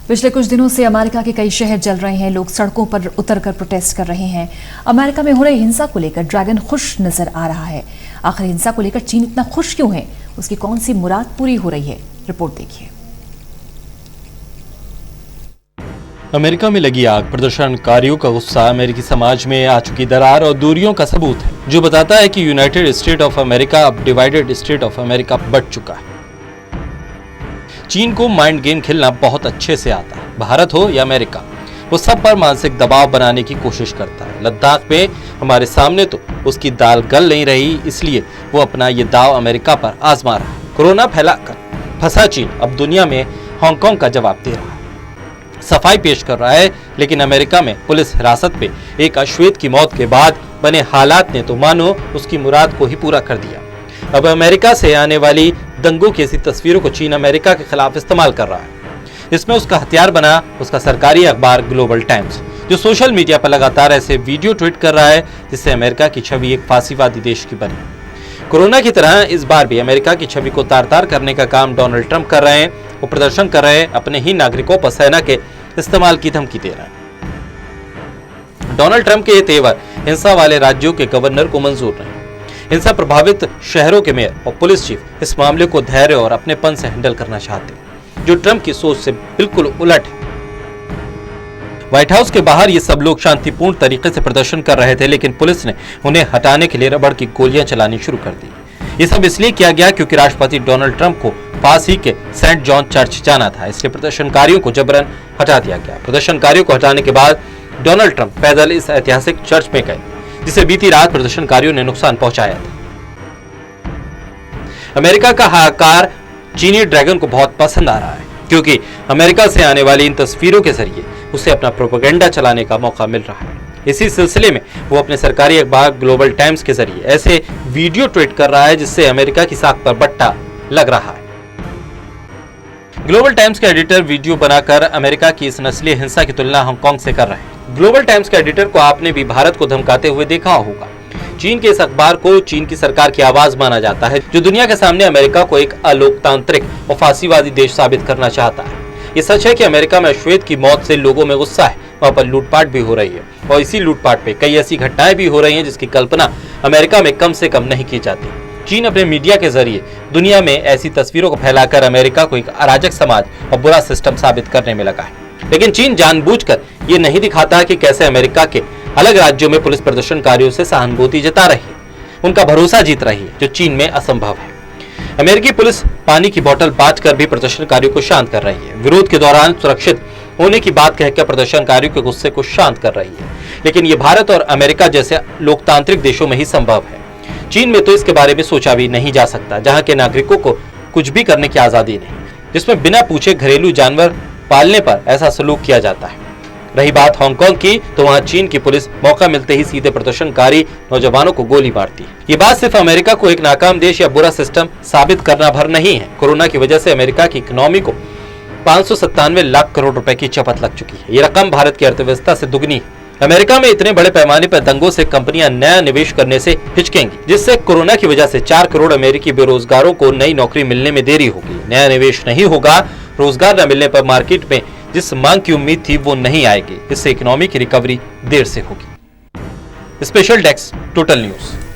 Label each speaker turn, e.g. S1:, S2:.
S1: पिछले कुछ दिनों से अमेरिका के कई शहर जल रहे हैं। लोग सड़कों पर उतरकर प्रोटेस्ट कर रहे हैं। अमेरिका में हो रही हिंसा को लेकर ड्रैगन खुश नजर आ रहा है। आखिर हिंसा को लेकर चीन इतना खुश क्यों है? उसकी कौन सी मुराद पूरी हो रही है? रिपोर्ट देखिए।
S2: अमेरिका में लगी आग प्रदर्शनकारियों का गुस्सा अमेरिकी समाज में आ चुकी दरार और दूरियों का सबूत है, जो बताता है कि यूनाइटेड स्टेट ऑफ अमेरिका अब डिवाइडेड स्टेट ऑफ अमेरिका बन चुका है। चीन को माइंड गेम खेलना बहुत अच्छे से आता है। भारत हो या अमेरिका, वो सब पर मानसिक दबाव बनाने की कोशिश करता है। लद्दाख में हमारे सामने तो उसकी दाल गल नहीं रही, इसलिए वो अपना ये दाव अमेरिका पर आजमा रहा है। कोरोना फैलाकर फंसा चीन अब दुनिया में हांगकांग का जवाब दे रहा है, सफाई पेश कर रहा है। लेकिन अमेरिका में पुलिस हिरासत पे एक अश्वेत की मौत के बाद बने हालात ने तो मानो उसकी मुराद को ही पूरा कर दिया। अब अमेरिका से आने वाली दंगों की ऐसी तस्वीरों को चीन अमेरिका के खिलाफ इस्तेमाल कर रहा है। इसमें उसका हथियार बना उसका सरकारी अखबार ग्लोबल टाइम्स, जो सोशल मीडिया पर लगातार ऐसे वीडियो ट्वीट कर रहा है जिससे अमेरिका की छवि एक फांसीवादी देश की बनी। कोरोना की तरह इस बार भी अमेरिका की छवि को तार-तार करने का काम डोनाल्ड ट्रंप कर रहे हैं। वो प्रदर्शन कर रहे हैं, अपने ही नागरिकों पर सेना के इस्तेमाल की धमकी दे रहे हैं। डोनाल्ड ट्रंप के ये तेवर हिंसा वाले राज्यों के गवर्नर को मंजूर नहीं। हिंसा प्रभावित शहरों के मेयर और पुलिस चीफ इस मामले को धैर्य और अपनेपन से हैंडल करना चाहते हैं, जो ट्रंप की सोच से बिल्कुल उलट है। व्हाइट हाउस के बाहर ये सब लोग शांतिपूर्ण तरीके से प्रदर्शन कर रहे थे, लेकिन पुलिस ने उन्हें हटाने के लिए रबड़ की गोलियां चलानी शुरू कर दी। ये सब इसलिए किया गया क्योंकि राष्ट्रपति डोनाल्ड ट्रंप को पास ही के सेंट जॉन चर्च जाना था, इसलिए प्रदर्शनकारियों को जबरन हटा दिया गया। प्रदर्शनकारियों को हटाने के बाद डोनाल्ड ट्रंप पैदल इस ऐतिहासिक चर्च में गए, जिसे बीती रात प्रदर्शनकारियों ने नुकसान पहुंचाया था। अमेरिका का हाहाकार चीनी ड्रैगन को बहुत पसंद आ रहा है, क्योंकि अमेरिका से आने वाली इन तस्वीरों के जरिए उसे अपना प्रोपेगेंडा चलाने का मौका मिल रहा है। इसी सिलसिले में वो अपने सरकारी अखबार ग्लोबल टाइम्स के जरिए ऐसे वीडियो ट्वीट कर रहा है जिससे अमेरिका की साख पर बट्टा लग रहा है। ग्लोबल टाइम्स के एडिटर वीडियो बनाकर अमेरिका की इस नस्लीय हिंसा की तुलना हांगकांग से कर रहे हैं। ग्लोबल टाइम्स के एडिटर को आपने भी भारत को धमकाते हुए देखा होगा। चीन के इस अखबार को चीन की सरकार की आवाज माना जाता है, जो दुनिया के सामने अमेरिका को एक अलोकतांत्रिक और फांसीवादी देश साबित करना चाहता है। ये सच है कि अमेरिका में अश्वेत की मौत से लोगों में गुस्सा है, वहाँ पर लूटपाट भी हो रही है और इसी लूटपाट पे कई ऐसी घटनाएं भी हो रही हैं जिसकी कल्पना अमेरिका में कम से कम नहीं की जाती। चीन अपने मीडिया के जरिए दुनिया में ऐसी तस्वीरों को फैलाकर अमेरिका को एक अराजक समाज और बुरा सिस्टम साबित करने में लगा है। लेकिन चीन जानबूझकर ये नहीं दिखाता कि कैसे अमेरिका के अलग राज्यों में पुलिस प्रदर्शनकारियों से सहानुभूति जता रही है, उनका भरोसा जीत रही है, जो चीन में असंभव है। अमेरिकी पुलिस पानी की बोतल बांटकर भी प्रदर्शनकारियों को शांत कर रही है। विरोध के दौरान सुरक्षित होने की बात कहकर प्रदर्शनकारियों के गुस्से को शांत कर रही है। लेकिन ये भारत और अमेरिका जैसे लोकतांत्रिक देशों में ही संभव है। चीन में तो इसके बारे में सोचा भी नहीं जा सकता, जहां के नागरिकों को कुछ भी करने की आजादी नहीं, जिसमें बिना पूछे घरेलू जानवर पालने पर ऐसा सलूक किया जाता है। रही बात हांगकांग की, तो वहां चीन की पुलिस मौका मिलते ही सीधे प्रदर्शनकारी नौजवानों को गोली मारती है। ये बात सिर्फ अमेरिका को एक नाकाम देश या बुरा सिस्टम साबित करना भर नहीं है। कोरोना की वजह से अमेरिका की इकोनॉमी को 597 लाख करोड़ रुपए की चपत लग चुकी है। ये रकम भारत की अर्थव्यवस्था से दुगनी है। अमेरिका में इतने बड़े पैमाने पर दंगों से कंपनियां नया निवेश करने से हिचकेंगी, जिससे कोरोना की वजह से 4 करोड़ अमेरिकी बेरोजगारों को नई नौकरी मिलने में देरी होगी। नया निवेश नहीं होगा, रोजगार न मिलने पर मार्केट में जिस मांग की उम्मीद थी वो नहीं आएगी। इससे इकोनॉमी की रिकवरी देर से होगी। Special desk, total news.